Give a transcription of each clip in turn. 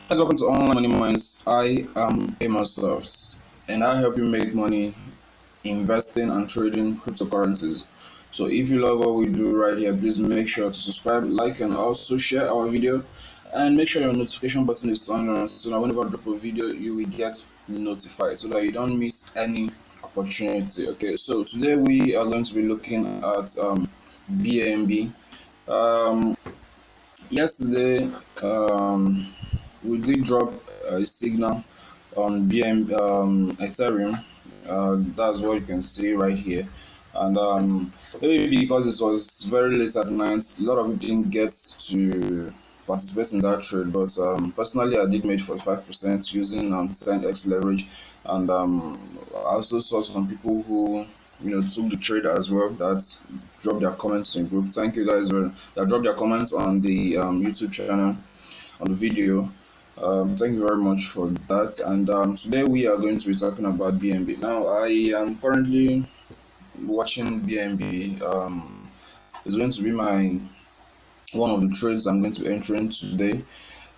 Guys, welcome to Online Money Minds. I am myself, and I help you make money investing and trading cryptocurrencies. So if you love what we do right here, please make sure to subscribe, like, and also share our video. And make sure your notification button is on so that whenever I drop a video, you will get notified so that you don't miss any opportunity. Okay, so today we are going to be looking at BNB. Yesterday, we did drop a signal on Ethereum. That's what you can see right here. And maybe because it was very late at night, a lot of people didn't get to participate in that trade. But personally, I did make 45% using 10x leverage, and I also saw some people who took the trade as well that dropped their comments in the group. Thank you guys that dropped their comments on the YouTube channel on the video. Thank you very much for that. And today we are going to be talking about BNB. Now I am currently watching BNB. It's going to be one of the trades I'm going to be entering today,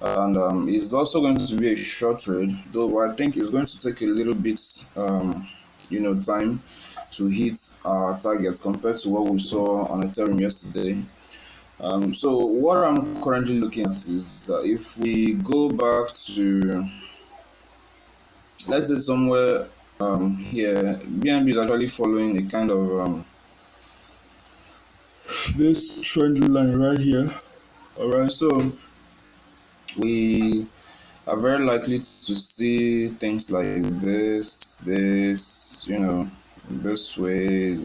and it's also going to be a short trade, though I think it's going to take a little bit time to hit our target compared to what we saw on Ethereum yesterday. So what I'm currently looking at is if we go back to, let's say somewhere here, BNB is actually following a kind of this trend line right here. Alright, so we are very likely to see things like this way,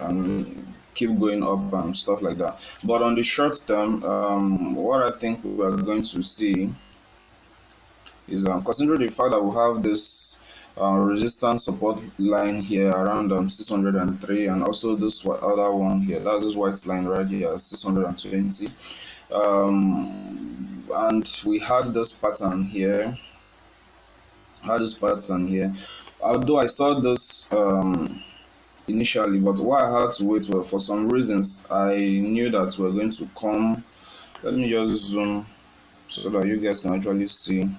and keep going up and stuff like that. But on the short term, what I think we are going to see is considering the fact that we have this resistance support line here around 603, and also this other one here, that's this white line right here, 620. And we had this pattern here. Although I saw this initially, but why I had to wait for some reasons. I knew that we're going to come. Let me just zoom so that you guys can actually see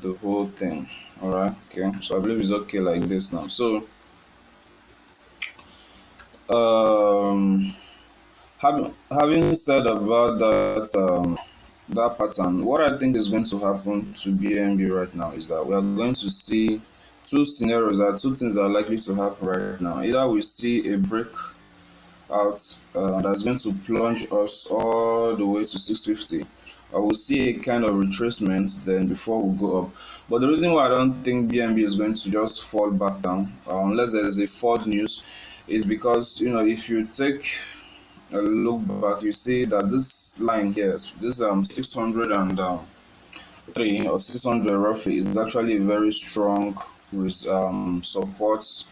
the whole thing. Alright, okay, so I believe it's okay like this now. So having said about that pattern, what I think is going to happen to BNB right now is that we are going to see two things that are likely to happen right now. Either we see a breakout that's going to plunge us all the way to 650, or we'll see a kind of retracement then before we go up. But the reason why I don't think BNB is going to just fall back down unless there is a false news is because if you take a look back, you see that this line here, this 603 or 600 roughly, is actually a very strong support,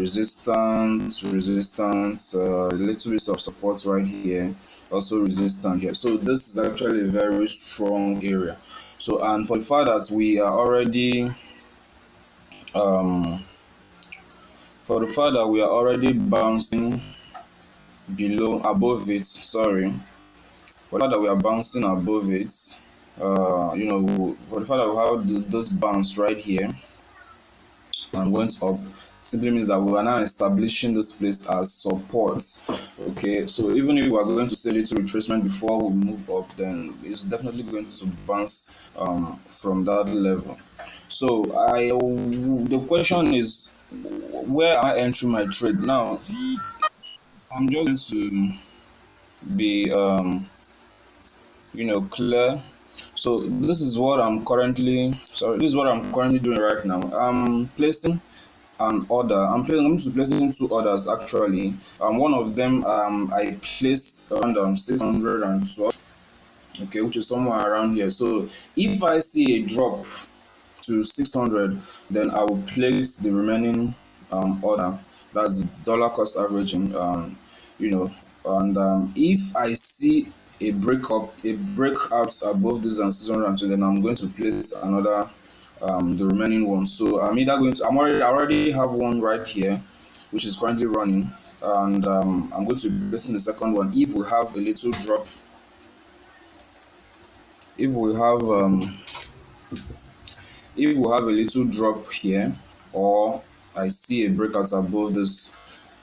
resistance, a little bit of support right here, also resistance here. So this is actually a very strong area. So, and for the fact that we are already bouncing above it, for that we are bouncing above it, for the fact that we have this bounce right here and went up, simply means that we are now establishing this place as support. Okay, so even if we are going to see a little retracement before we move up, then it's definitely going to bounce from that level. So the question is, where I enter my trade now? I'm just going to be clear. So this is what I'm currently doing right now. I'm placing an order. I'm going to placing two orders actually. One of them I placed around 612, okay, which is somewhere around here. So if I see a drop to 600, then I will place the remaining order. That's dollar cost averaging, and if I see a breakout above this and 600, then I'm going to place another the remaining one. So I'm already have one right here, which is currently running, and I'm going to be placing the second one. If we have a little drop, if we have a little drop here, or I see a breakout above this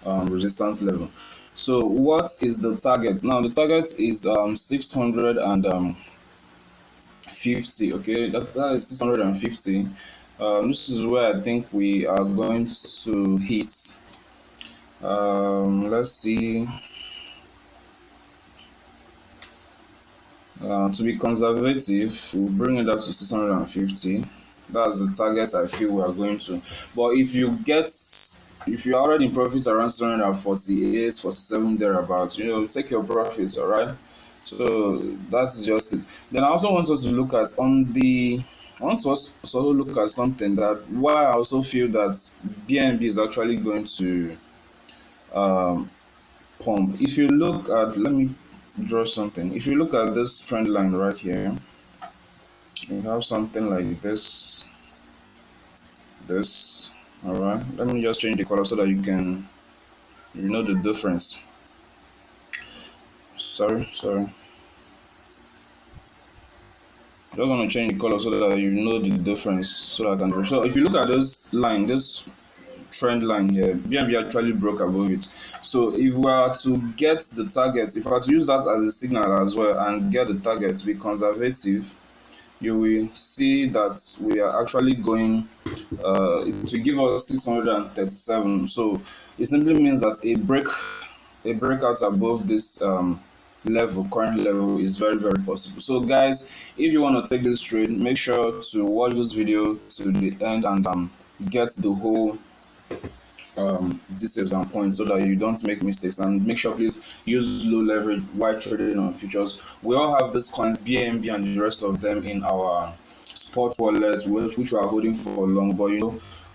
resistance level. So what is the target? Now the target is 650. Okay, that is 650. This is where I think we are going to hit. Let's see. To be conservative, we'll bring it up to 650. That's the target I feel we are going to. But if you're already in profit around 748, 47 thereabouts, take your profits, all right? So that's just it. Then I also want us to look at look at something that why I also feel that BNB is actually going to pump. If you look at, let me draw something. If you look at this trend line right here, you have something like this. All right. Let me just change the color so that you know the difference. Sorry. Just want to change the color so that you know the difference, so that I can. So if you look at this line, this trend line here, BNB actually broke above it. So if we are to get the target, if I were to use that as a signal as well and get the target to be conservative, you will see that we are actually going to give us 637. So it simply means that a breakout above this current level is very, very possible. So guys, if you want to take this trade, make sure to watch this video to the end and get the whole details and points so that you don't make mistakes, and make sure please use low leverage while trading on futures. We all have these coins, BNB and the rest of them, in our spot wallets which we are holding for long, but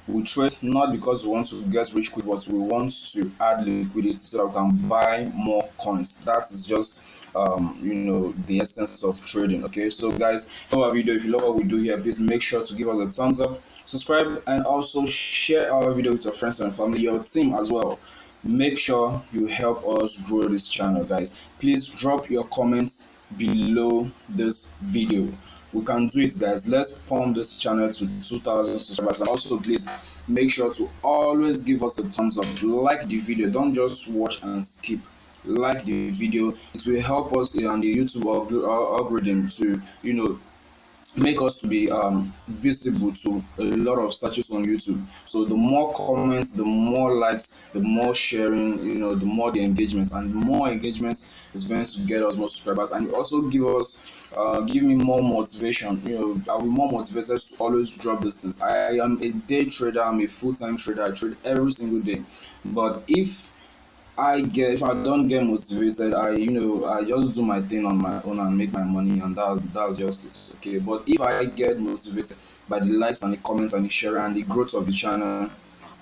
we trade not because we want to get rich quick, but we want to add liquidity so that we can buy more coins. That is just the essence of trading. Okay, so guys, for our video, if you love what we do here, please make sure to give us a thumbs up, subscribe, and also share our video with your friends and family, your team as well. Make sure you help us grow this channel, guys. Please drop your comments below this video. We can do it, guys. Let's pump this channel to 2,000 subscribers. And also please make sure to always give us a thumbs up, like the video, don't just watch and skip. Like the video, it will help us on the YouTube algorithm to make us to be visible to a lot of searches on YouTube. So the more comments, the more likes, the more sharing, the more the engagement, and more engagement is going to get us more subscribers, and also give me more motivation. I'll be more motivated to always drop these things. I am a day trader, I'm a full-time trader, I trade every single day. But if I don't get motivated, I just do my thing on my own and make my money, and that's just it. Okay, but if I get motivated by the likes and the comments and the share and the growth of the channel,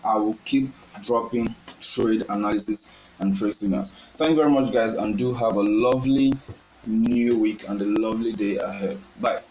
I will keep dropping trade analysis and trade signals. Thank you very much, guys, and do have a lovely new week and a lovely day ahead. Bye.